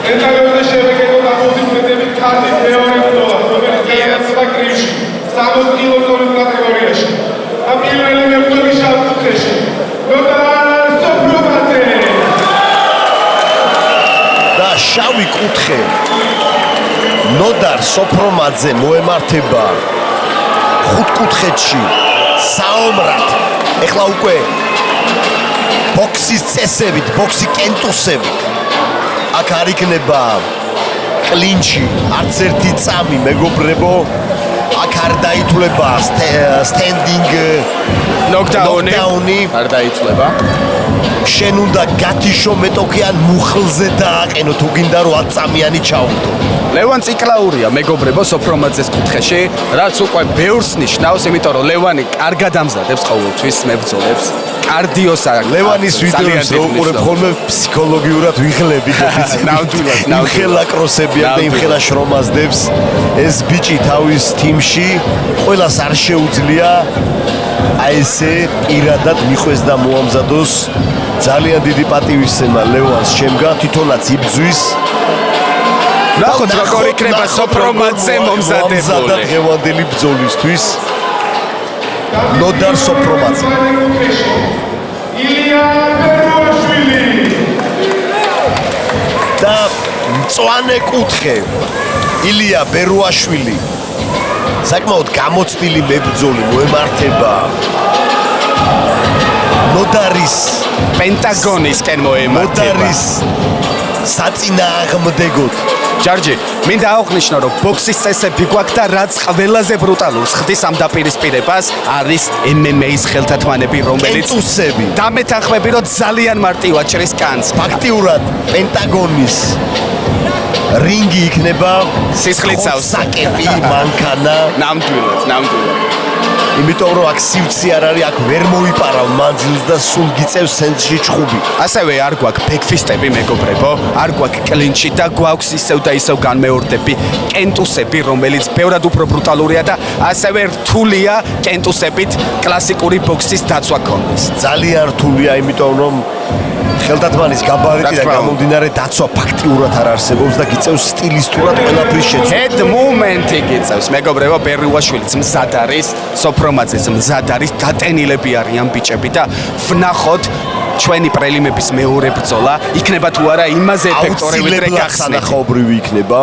დეტალებზე შევეკეთოთ აპოზიტივები ქარდი მეორე ბრძოლა, რომელიც გაიმართა კრივში, 60 კილოგრამის კატეგორიაში. და პირველი მებრძოლი შავ კუთხეში. ნოდარ სოფრომაძე. და შავი კუთხე ნოდარ სოფრომაძე მოემართება ხუთკუთხედში საომრად. ეხლა უკვე ბოქსის წესებით, ბოქსი კენტუსებით აქ არ იქნება კლინჩი, არც ერთი წამი, მეგობრებო. აქ არ დაითვლება სტენდინგ ნოკდაუნი, არ დაითვლება. შენ უნდა გათიშო მეტოქი ან მუხლზე დააყენო თუ გინდა რომ 10 წამიანი ჩაუვდო. ლევან ციკლაურია მეგობრებო სოფრომაძეს კუთხეში, რაც უკვე ბევრს ნიშნავს, იმიტომ რომ ლევანი კარგად ამზადებს ყოველთვის მებრძოლებს. კარდიოს აქვს. ლევანის ვიდეოებს რო უყურებ ხოლმე ფსიქოლოგიურად ვიხლები ნამდვილად. იმხელა კროსებიან და იმხელა შრომაზდებს. ეს ბიჭი თავის თიმში ყველას არ შეუძლია აი ესე პირადად მიხვეს და მოამზადოს. ძალიან დიდი პატივისცემა ლევანს შემგა, თვითონაც იბძვის. ნახოთ როგორ იქნება სოფრომაძე მომზადებული დღევანდელი ბრძოლისთვის. ნოდარ სოფრომაძე. ილია ბერუაშვილი. და მწვანე კუთხე ილია ბერუაშვილი. საკმაოდ გამოცდილი მებრძოლი მოემართება ნოდარის პენტაგონისკენ მოემართება. ნოდარის საწინააღმდეგოდ. ჯარჯი, მინდა აღნიშნო, რომ ბოქსის წესები გვაქვს და რაც ყველაზე ბრუტალურს ხდის ამ დაპირისპირებას არის MMA-ის ხელთათმანები, რომელიც კენტუსები. დამეთანხმები, რომ ძალიან მარტივად ჭრის კანს. ფაქტიურად პენტაგონის რინგი იქნება სისხლიცავს საკეპი, მანქანა. ნამდვილად. იმიტომ რომ აქ სივცი არ არის, აქ ვერ მოიპარავ მანძილს და სულ გიწევს ცენტრში ჩხუბი. ასევე არ გვაქვს ბექფისტები მეგობრებო, არ გვაქვს კლინჩი და გვაქვს ისევ და ისევ განმეორდები კენტუსები, რომელიც ბევრად უფრო ბრუტალურია და ასევე რთულია კენტუსებით კლასიკური ბოქსის დაცვა ქონდეს. ძალიან რთულია, იმიტომ რომ ხელთათმანის გაბარიტი და გამომდინარე დაცვა ფაქტიურად არ არსებობს და გიწევს სტილისტურად ყველაფრის შეცვლა. Head movement-ი გიწევს მეგობრებო, ბერუაშვილიც მზად არის, სოფრომაძეც მზად არის, დატენილები არიან ბიჭები და ვნახოთ ჩვენი პრელიმების მეორე ბრძოლა იქნება თუ არა იმაზე ეფექტური ვიდრე გახსნით. სანახაობრივი იქნება.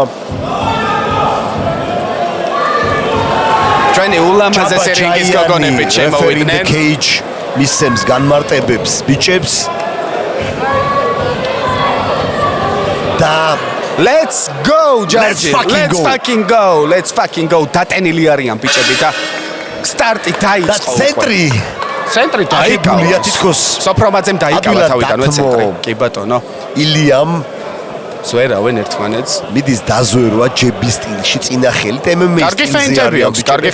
ჩვენი ულამაზესი რინგის გოგონებით შემოვიდნენ. Cage მისცემს განმარტებებს ბიჭებს. და Let's go, George. Let's fucking go. დატენილი არიან ბიჭები და სტარტი დაიწყო. ცენტრი დაიკავია თითქოს სოფრომაძემ დაიკავა თავიდანვე ცენტრი. კი ბატონო. ილიამ ზვერავენ ერთმანეთს. მიდის დაზვერვა ჯების სტილში წინა ხელით MMA-ის. კარგი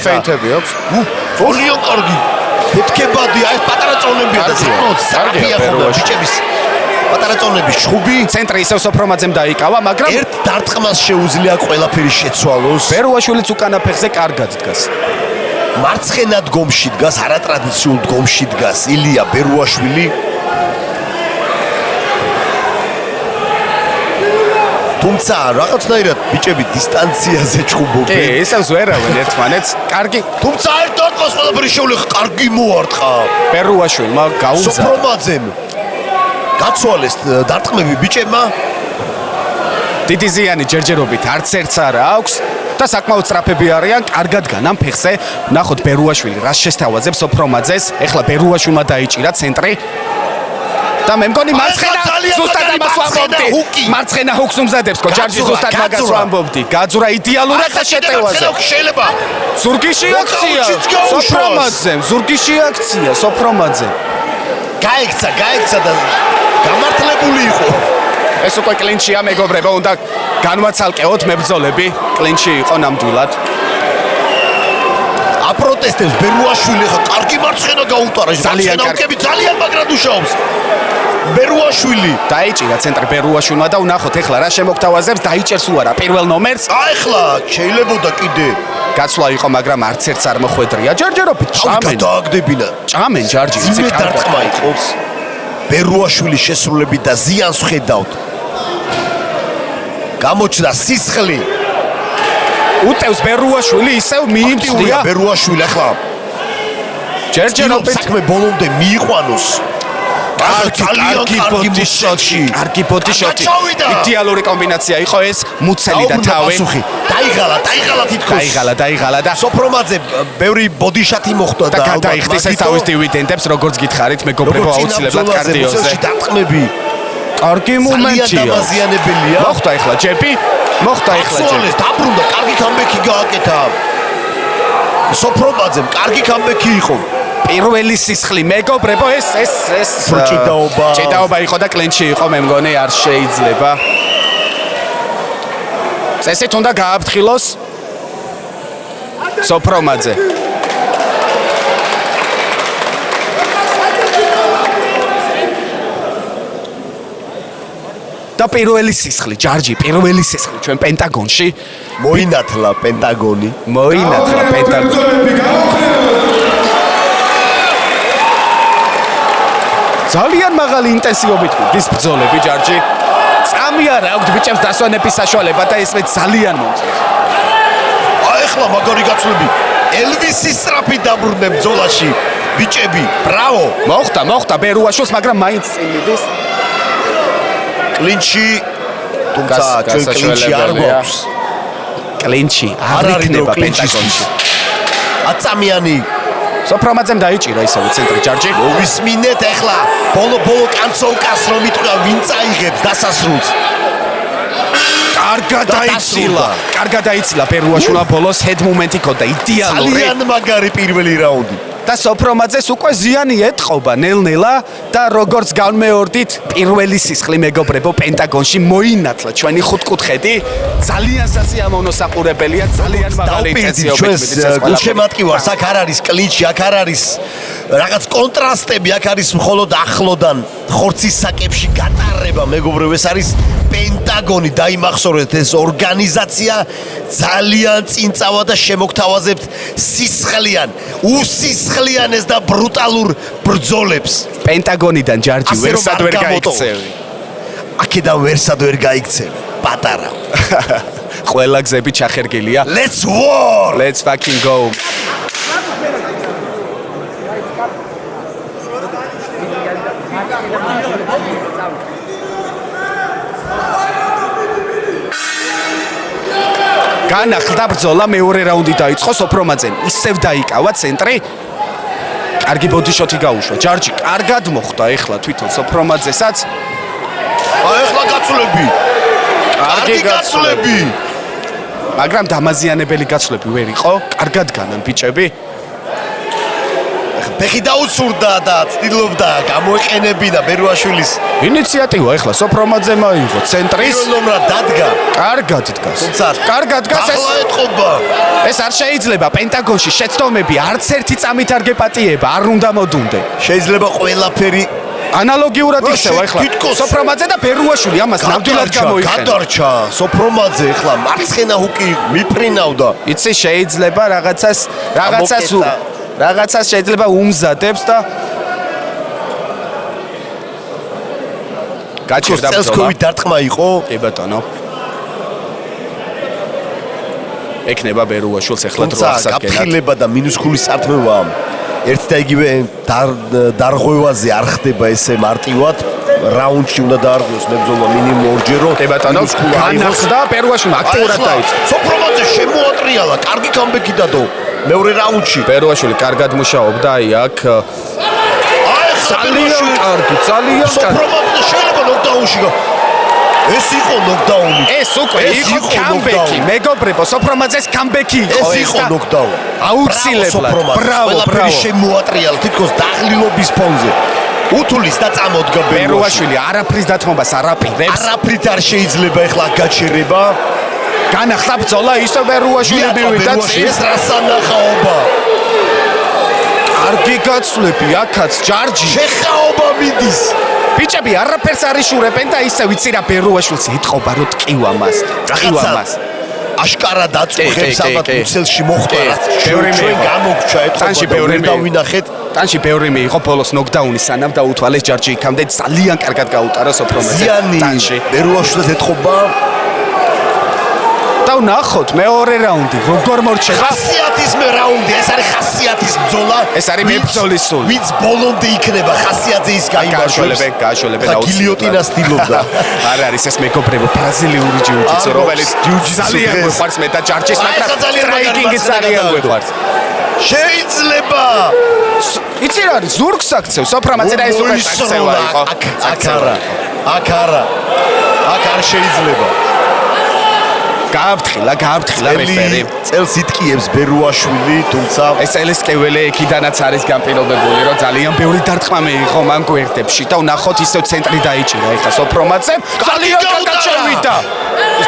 ფეინტები აქვს. ფოლიო კარგი. ფეთქებადი, აი პატარა წონებია და საკმაოდ სწრაფია ხოლმე ბიჭების. პატარა წონების ჩხუბი. ცენტრი ისევ სოფრომაძემ დაიკავა, მაგრამ ერთ დარტყმას შეუძლია ყველაფერი შეცვალოს. ბერუაშვილიც უკანა ფეხზე კარგად დგას. მარცხენა დგომში დგას, არატრადიციულ დგომში დგას ილია ბერუაშვილი. თუმცა რაღაცნაირად ბიჭები დისტანციაზე ჩხუბობენ. კი, ისევ ზვერავენ ერთმანეთს. კარგი, თუმცა ერთ დარტყმას ყველაფერი შეუძლია, კარგი მოარტყა. ბერუაშვილმა გაუგზავნა. სოფრომაძემ გაცვალეს დარტყმები ბიჭებმა. დიდი ზიანი ჯერჯერობით არც ერთს არა აქვს და საკმაოდ სწრაფები არიან, კარგად განამ ფეხზე. ნახოთ ბერუაშვილი რას შესთავაზებს სოფრომაძეს. ეხლა ბერუაშვილმა დაიჭირა ცენტრი. და მე მგონი მარცხენა ზუსტად ამას ვამბობდი. მარცხენა ჰუქს უმზადებს, ჯარჯი ზუსტად მაგას ვამბობდი. გაძურა იდეალურად და შეტევაზე. შეიძლება. ზურგიში აქცია. ზურგიში აქცია სოფრომაძე. გაიქცა და გამართლებული იყო. ეს უკვე კლინჩია მეგობრებო, უნდა განვაცალკეოთ მებრძოლები. კლინჩი იყო ნამდვილად. აპროტესტებს ბერუაშვილი ხა კარგი მარცხენა გაუტარა. ძალიან მაგრად უშაობს. ბერუაშვილი დაიჭირა ცენტრი ბერუაშვილმა და ვნახოთ ეხლა რა შემოგთავაზებს, დაიჭერს უარა პირველ ნომერს. ეხლა შეიძლებოდა კიდე გაცვლა იყო, მაგრამ არც ერთს არ მოხვედრია. ჯერჯერობით დააგდებინა. ჭამენ ჯარჯი, იცი დარტყმა იყოს. ბერუაშვილის შესრულებით და ზიანს ხედავთ. გამოჩნდა სისხლი. უტევს ბერუაშვილი ისევ მიიმწვია ბერუაშვილი ახლა ჯერჯერობით საქმე ბოლომდე მიიყვანოს. კარგი ბოდიშოტი. იდეალური კომბინაცია იყო ეს მუცელი და თავი. დაიღალა თითქოს. დაიღალა და სოფრომაძე ბევრი ბოდიშათი მოხდა და გადაიხდის ეს თავის დივიდენდებს როგორც გითხარით მეგობრებო აუცილებლად კარტიოზე. დარტყმები. კარგი მომენტია. დამაზიანებელია. მოხდა ახლა ჯეპი. სოლეს დაბრუნდა, კარგი კამბექი გააკეთა. სოფრომაძემ კარგი კამბექი იყო. პირველი სისხლი მეგობრებო ეს ჭიდაობა იყო და კლინჩი იყო მე მგონი არ შეიძლება წესით უნდა გააფრთხილოს სოფრომაძე და პირველი სისხლი ჯარჯი პირველი სისხლი ჩვენ პენტაგონში მოინათლა პენტაგონი ძალიან მაღალი ინტენსივობით დის ბრძოლები ჯარჯი წამია რა აქვს ბიჭებს დასვენების საშუალება და ესმე ძალიან მომწონს ახლა მაგარი გაცვლები ელვისის სწრაფი დაბრუნდა ბრძოლაში ბიჭები ბრავო მოხდა ბერუაშოს მაგრამ მაინც წილიდის კლინჩი თუმცა ჩვენ კლინჩი არ გვაქვს კლინჩი არ იქნება პენტაგონში აწამიანი სოფრომაძემ დაიჭირა ისევ ცენტრი ჯარჯი მოვისმინეთ ახლა ბოლო კანცოვკას რომ იტყვა ვინ წაიღებს დასასრულს კარგად დაიცილა ბერუაშვილმა ბოლოს ჰედ მომენტი ქონდა იდეალური ძალიან მაგარი პირველი რაუნდი და სოფრომაძეს უკვე ზიანი ეთყობა ნელ-ნელა და როგორც განმეორდით პირველი სისხლი მეგობრებო პენტაგონში მოინათლა ჩვენი ხუთკუთხედი ძალიან სასიამოვნო საყურებელია ძალიან მაღალი ინტენსივობით გულშემატკივარს აქ არ არის კლინჩი აქ არ არის რაღაც კონტრასტები აქ არის მხოლოდ ახლოდან ხორცის საკებში გატარება მეგობრებო ეს არის პენტაგონი დაიმახსოვრეთ ეს ორგანიზაცია ძალიან წინწავა და შემოგთავაზებთ სისხლიან უსისხლიანეს და ბრუტალურ ბრძოლებს პენტაგონიდან ჯარჯი ვერსად ვერ გაიქცევი აქედან ვერსად ვერ გაიქცევი პატარა ყველა გზები ჩახერგილია let's war let's fucking go განახლდა ბრძოლა მეორე რაუნდი დაიწყო სოფრომაძემ ისევ დაიკავა ცენტრი კარგი ბოდიშოტი გაუშვა ჯარჯი კარგად მოხდა ეხლა თვითონ სოფრომაძესაც ეხლა გაცვლები კარგი გაცვლები მაგრამ დამაზიანებელი გაცვლები ვერ იყო კარგად განან ბიჭები ფეხი დაუცურდა და ცდილობდა გამოეყენებინა ბერუაშვილის ინიციატივა ეხლა სოფრომაძემ აიღო ცენტრის ნომრად დადგა კარგად დგას კარგად დგას ახლა ეთყობა ეს არ შეიძლება პენტაგონში შეცდომები არც ერთი წამით არ გეპატიება არ უნდა მოდუნდე შეიძლება ყველაფერი ანალოგიურად ისევა ახლა სოფრომაძე და ბერუაშვილი ამას ნამდვილად გამოიყენა გადარჩა სოფრომაძე ახლა მარცხენა ჰუკი მიფრინავდა იცი შეიძლება რაღაცას შეიძლება უმზადებს და გაჩერდა ბრძოლა წელსკოვით დარტყმა იყო კი ბატონო ეკნება ბერუაშვილს ახლა დრო აღსადგენად გაფრთხილება და მინუსკული სარტყმება ერთ და იგივე დარღვევაზე არ ხდება ესე მარტივად რაუნდში უნდა დაარღვიოს მებრძოლმა მინიმუმ ორჯერო კი ბატონო განახლდა ბერუაშვილმა აქტიურად დაიწყო სოფრომაძე შემოატრიალა კარგი კამბექი დადო მეორე რაუნდში ბერუაშვილი კარგად მუშაობდა აი აქ ძალიან კარგი სოფრომაძე შეიძლება ნოკდაუნში ეს იყო ნოკდაუნი ეს უკვე იყო კამბექი მეგობრებო სოფრომაძეს კამბექი იყო ეს იყო ნოკდაუნი აუცილებლად ბრავო შემოატრიალა თითქოს დაღლილობის ფონზე უთulis და წამოდგა ბერუაშვილი არაფრის დათმობას არ აპირებს არაფრით არ შეიძლება ახლა გაჩერება განახლდა ბრძოლა ისო ბერუაშვილი მივიდა ეს რა სანახაობა კარგი გაცვლები აქაც ჯარჯი შეხაობა მიდის ბიჭები არაფერს არ იშურებენ და ისე ვიცი რა ბერუაშვილს ეთყობა რომ ტყივა მას აშკარა დაწუხებს ალბათ უცელში მოხდა ბევრი გამოგჩა ეთყობა ბევრი დავინახეთ ტანში ბევრი მიიღო ბოლოს ნოკდაუნი სანამ დაუთვალეს ჯარჯი იქამდე ძალიან კარგად გაუტარა სოფრომაძე ტანში ბერუაშვილს ეთყობა და ვნახოთ მეორე რაუნდი როგორ მორჩება. ხასიათის მე რაუნდი, ეს არის ხასიათის ბრძოლა. ეს არის მებრძოლის სული. ვინც ბოლომდე იქნება ხასიათზე ის გაიმარჯვებს. გააშველებენ გილიოტინას სტილობდა. არ არის ეს მეგობრებო ბრაზილიური ჯიუ-ჯიტსუ, რომელიც ძალიან გვიყვარს მე და ჯარჯის, მაგრამ სტრაიკინგიც ძალიან გვიყვარს. შეიძლება იცი რა არის ზურგს აქცევ სოფრამაძე და ეს უკვე აქცევა იყო აქ არა აქ არ შეიძლება გააფრთხილა რეფერი წელს იტკიებს ბერუაშვილი თუმცა ეს წელისკეველი იქიდანაც არის განპირობებული რომ ძალიან ბევრი დარტყმა მიიღო მან გვერდებში და ვნახოთ ისევ ცენტრი დაიჭირა ეხლა სოფრამაძე ძალიან კარგად შევიდა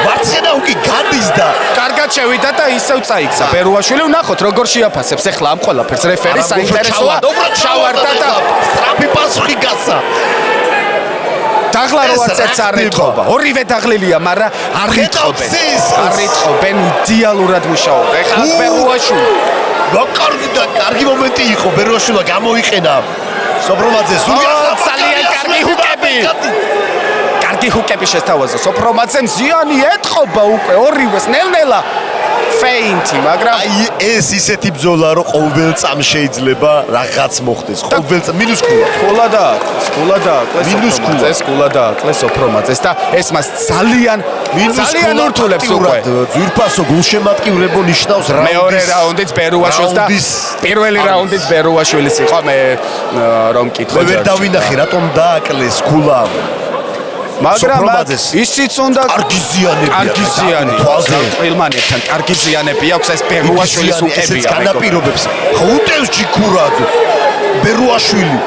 მარცხენა უკი გადის და კარგად შევიდა და ისევ წაიქცა ბერუაშვილი ვნახოთ როგორ შეაფასებს ეხლა ამ ყველაფერს რეფერი საინტერესოა ჩავარდა და სტრაფი პასუხი გასა დაღლა რო არც არ ეთხოვა ორივე დაღლილია მაგრამ არ ეთხოვენ იდეალურად მუშაობდა ეხლა ბერუაშვილი კარგი მომენტი იყო ბერუაშვილმა გამოიყენა სოფრამაძე ძალიან კარგი ჰუკები შესთავაზა სოფრამაძემ ზიანი ეთხოვა უკვე ორივეს ნელ-ნელა ფეინტი მაგრამ აი ეს ისეთი ბრძოლა რომ ყოველ წამს შეიძლება რაღაც მოხდეს ყოველ წამს სკოლა დააკლეს სოფრამაძეს და ეს მას ძალიან ურთულებს უკვე ძვირფასო გულშემატკივრებო ნიშნავს მეორე რაუნდიც ბერუაშვილს და პირველი რაუნდიც ბერუაშვილის იყო მე რომ მკითხო ვერ დავინახე რატომ დააკლეს გულა მაგრამ ისიც უნდა კარგი ზიანი ყილმანებთან კარგი ზიანები აქვს ეს ბერუაშვილის უკებია განაპირობებს ხო უტევს ჯიქურად ბერუაშვილი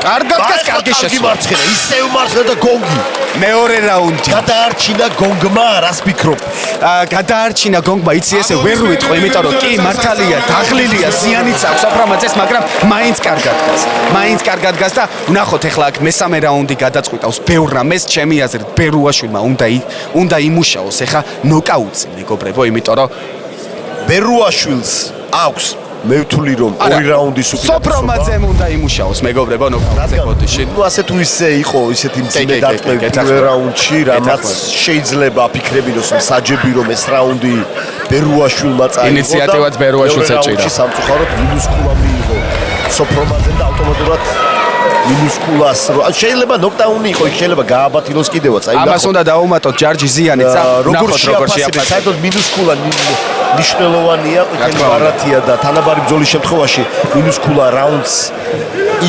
კარგი შესვლა ისევ მარცხენა და გონგი მეორე რაუნდი გადაარჩინა გონგმა რას ფიქრობ გადაარჩინა გონგმა იცი ესე ვერ ვიტყვი იმიტომ რომ კი მართალია დაღლილია ზიანიც აქვს სოფრამაძეს მაგრამ მაინც კარგად გას და ვნახოთ ახლა აქ მესამე რაუნდი გადაწყვიტავს ბევრ რამეს ჩემი აზრით ბერუაშვილმა უნდა იმუშაოს ახლა ნოკაუტზე მეგობრებო იმიტომ რომ ბერუაშვილს აქვს მე ვთვლი რომ ორი რაუნდის უკიდურეს სოფრამაძემ უნდა იმუშაოს მეგობრებო ნოკაუტზე ბოდიში ნუ ასე თუ ისე იყო ისეთი მძიმე დარტყმები პირველ რაუნდში რამაც შეიძლება აფიქრებინოს მსაჯები რომ ეს რაუნდი ბერუაშვილმა წაიღო ინიციატივაც ბერუაშვილს ეჭირა სამწუხაროდ მინუს კულა მიიღო სოფრამაძემ და ავტომატურად მინუს კულას შეიძლება ნოკდაუნი იყო შეიძლება გააბათილოს კიდევაც აი ამას უნდა დაუმატოთ ჯარჯი ზიანიც როგორ შეაფასებს საერთოდ მინუს კულა ნიშნულოვანია ყვითელი ბარათია და თანაბარი ბრძოლის შემთხვევაში მინუს კულა რაუნდს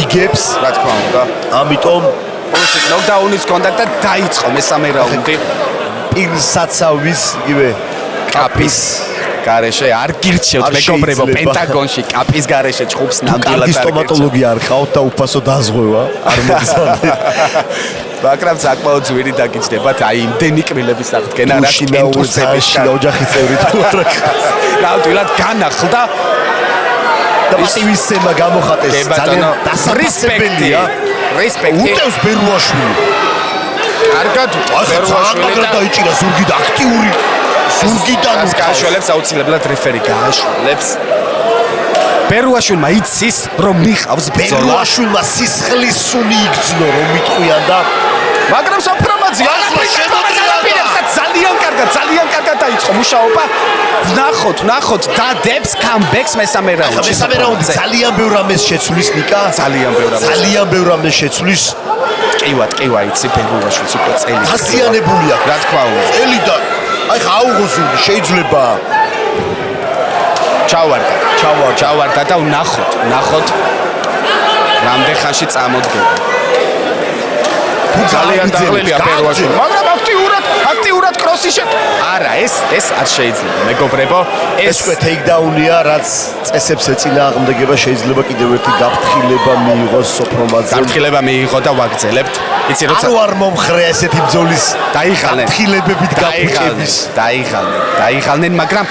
იგებს რა თქმა უნდა ამიტომ ნოკდაუნის კონდა და დაიწყო მესამე რაუნდი პირსაცავის იგივე კაპის გარეშე არ გირჩევთ მეგობრებო პენტაგონში კაპის გარეშე ჭხუბს ნამდვილად კარგი სტომატოლოგი არ ყავთ და უფასო დაზღვევა არ მოგზავნე მაგრამ საკმაოდ ძვირი დაგიჯდებათ აი იმდენი კბილების აღდგენა რა კენტუსების ოჯახის წევრი თუ არა ნამდვილად განახლდა და პატივისცემა გამოხატეს ძალიან დასაფასებელია რესპექტი უტევს ბერუაშვილი კარგად ბერუაშვილი დაიჭირა ზურგი და აქტიური ზურგიდან გააშველებს აუცილებლად რეფერი გააშველებს ბერუაშვილმა იცის რომ მიყავს ბრძოლა ბერუაშვილმა სისხლის სუნი იგრძნო რომ მიტყვიან და მაგრამ სოფრამაძე ძალიან კარგად დაიწყო მუშაობა ვნახოთ დადებს კამბექს მესამე რაუნდში მესამე რაუნდი ძალიან ბევრ რამეს შეცვლის ნიკა ძალიან ბევრ რამეს შეცვლის კივა იცი ბერუაშვილს უკვე წელი გასიანებულია რა თქმა უნდა წელი და აი ხა აუღოზული შეიძლება ჩავარდა და ვნახოთ რამდენ ხანში წამოდგება ძალიან დაღლილია ბერუაშვილი მაგრამ აქტიურად კროსი არა ეს არ შეიძლება მეგობრებო ეს უკვე ტეიქდაუნია რაც წესებს ეწინააღმდეგება შეიძლება კიდევ ერთი გაფრთხილება მიიღოს სოფრამაძემ გაფრთხილება მიიღო და ვაგრძელებთ იცი როცა არ მომხრე ესეთი ბრძოლის გაფრთხილებებით გაფრთხილების დაიღალნენ მაგრამ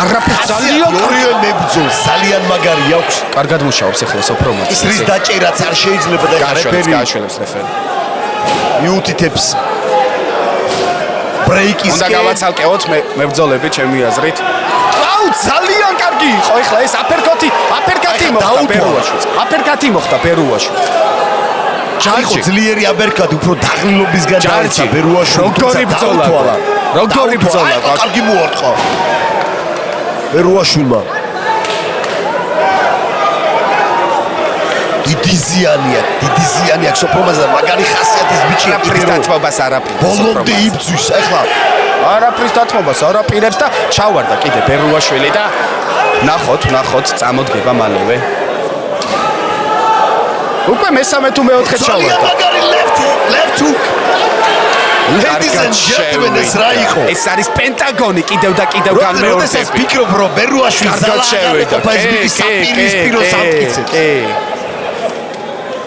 არაფერ ძალიან მებრძოლს ძალიან მაგარი აქვს კარგად მუშაობს ახლა სოფრამაძე ის დაჭერაც არ შეიძლება და გააშველებს რეფერი მიუთითებს ბრეიკის უნდა გავაცალკევოთ მებრძოლები ჩემი აზრით ძალიან კარგი იყო ახლა ეს აფერკატი მოხდა ბერუაშვილს ჯარჯი ძლიერი აბერკატი უფრო დაღლილობისგან დაიწყო ბერუაშვილი როგორი ბრძოლა როგორი ბრძოლა გვაქვს? კარგი მოარტყა. ბერუაშვილმა. დიდი ზიანი აქვს სოფრომაზე და მაგარი ხასიათის ბიჭია. არაფრის დათმობას არაფერს. ბოლომდე იბძვის ახლა. არაფრის დათმობას არაპირებს და ჩავარდა კიდე ბერუაშვილი და ნახოთ წამოდგება მალევე. უკვე მესამე თუ მეოთხე ჩავარდა. მაგარი left hook. Ladies and gentlemen, ეს რა იყო? ეს არის პენტაგონი კიდევ და კიდევ განმეორდება. როდესაც ფიქრობ რომ ბერუაშვილს შევიდა. საპირისპირო სამტკიცებს.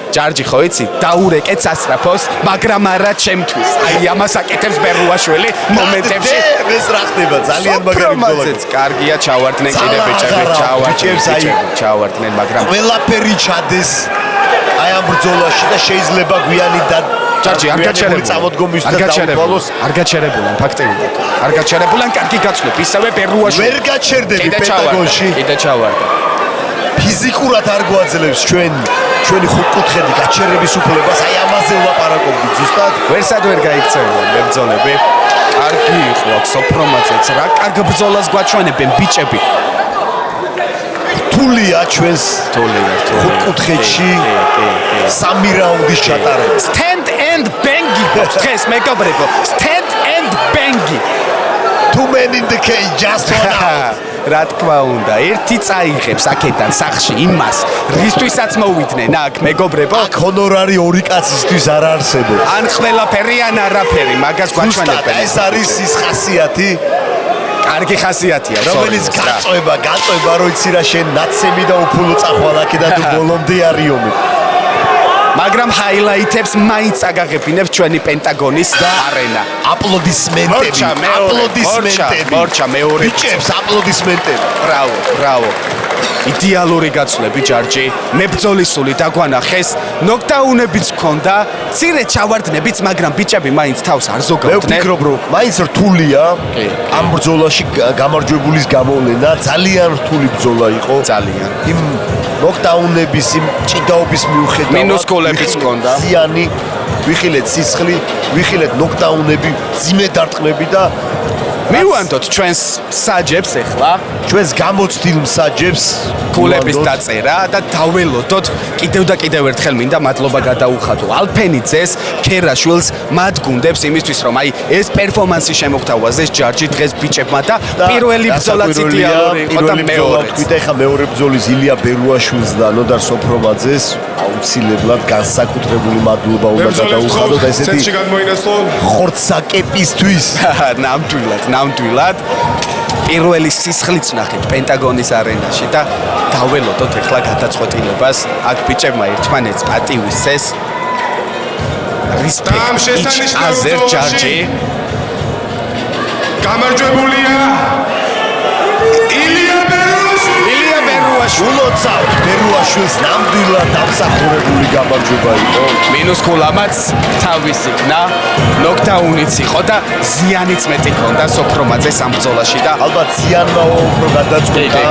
ჯარჯი ხო იცი დაურეკეთ სასწრაფოს, მაგრამ არა ჩემთვის. აი ამას აკეთებს ბერუაშვილი მომენტებში. ეს რა ხდება? ძალიან მაგარი ბრძოლა. კარგია, ჩავარდნენ კიდე ბიჭები, ჩავარდნენ, მაგრამ ყველაფერი ჩადეს აი ამ ბრძოლაში და შეიძლება გვიანი და ჯარჯი არ წამოდგომის და დაუყოლოს. არ გაჩერებულან ფაქტიურად. არ გაჩერებულან კარგი გაცვლებ, ისევე ბერუაშვილი. ვერ გაჩერდები პენტაგონში. კიდე ჩავარდა. ფიზიკურად არ გვაძლევს ჩვენი ხუთკუთხედი გაჩერების უფლებას, აი ამაზე ვლაპარაკობდით ზუსტად. ვერსად ვერ გაიქცევენ მებრძოლები. კარგი იყო აქ სოფრომაძეც, რა კარგ ბრძოლას გვაჩვენებენ ბიჭები. რთულია ჩვენს ხუთკუთხედში 3 რაუნდის ჩატარება. Stand and bangi დღეს მეგობრებო, stand and bangi. 2 men in the cage, just one out. რა თქმა უნდა, ერთი წაიღებს აქედან სახში იმას, რისთვისაც მოვიდნენ აქ მეგობრებო. აქ ჰონორარი 2 კაცისთვის არ არსებობს. ან ყველაფერი ან არაფერი, მაგას გვაჩვენებენ. ეს არის ის ხასიათი, კარგი ხასიათია, რომელიც გაწובה, რომ იცი რა შენ ნაცემი და უფულო წახვალ აქედან თუ ბოლომდე არიომი. მაგრამ ჰაილაითებს მაინც აგაღებინებს ჩვენი პენტაგონის არენა. აპლოდისმენტები. მორჩა მეორე. ბიჭებს აპლოდისმენტები. ბრავო. იდეალური გაცვლები ჯარჯი. მებრძოლისული დაგვანახეს, ნოკდაუნებიც ჰქონდა, მცირე ჩავარდნებიც, მაგრამ ბიჭები მაინც თავს არ ზოგავდნენ. მე ვფიქრობ, რომ მაინც რთულია ამ ბრძოლაში გამარჯვებულის გამოვლენა, ძალიან რთული ბრძოლა იყო. ძალიან. იმ ნოკდაუნების, იმ ჭიდაობის მიუხედავად მინუსკოლებიც ჰქონდა. ზიანი, ვიხილეთ სისხლი, ვიხილეთ ნოკდაუნები, ძიმე დარტყმები და მივანდოთ ჩვენს საჯებს ახლა, ჩვენს გამოცდილ მსაჯებს გულების დაწერა და დაველოდოთ კიდევ და კიდევ ერთხელ მინდა მადლობა გადაუხადო ალფენიძეს, ქერაშვილს, მათ გუნდებს იმისთვის რომ აი ეს პერფორმანსი შემოგთავაზეს ჯარჯი დღეს ბიჭებმა და პირველი ბრძოლაც იდეალური იყო და მეორე. თქვით ახლა მეორე ბრძოლის ილია ბერუაშვილს და ნოდარ სოფრომაძეს აუცილებლად განსაკუთრებული მადლობა უნდა გადაუხადო და ესეთი ხორცაკეპისთვის. ნამდვილად პირველი სისხლიც ნახეთ პენტაგონის არენაში და დაველოდოთ ახლა გადაწყვეტილებას. აქ ბიჭებმა ერთმანეთს პატივისცეს. რისპექტი აზერ ჯარჯი. გამარჯვებულია ილია ბერუაშვილი. ულოცავთ ბერუაშვილს ნამდვილად დამსახურებული გამარჯვება იყო. მინუსკულამაც თავის იქნა, ნოკდაუნიც იყო და ზიანიც მეტი ჰქონდა სოფრომაძეს ამ ბრძოლაში და ალბათ ზიანმა უფრო გადაწყვეტა.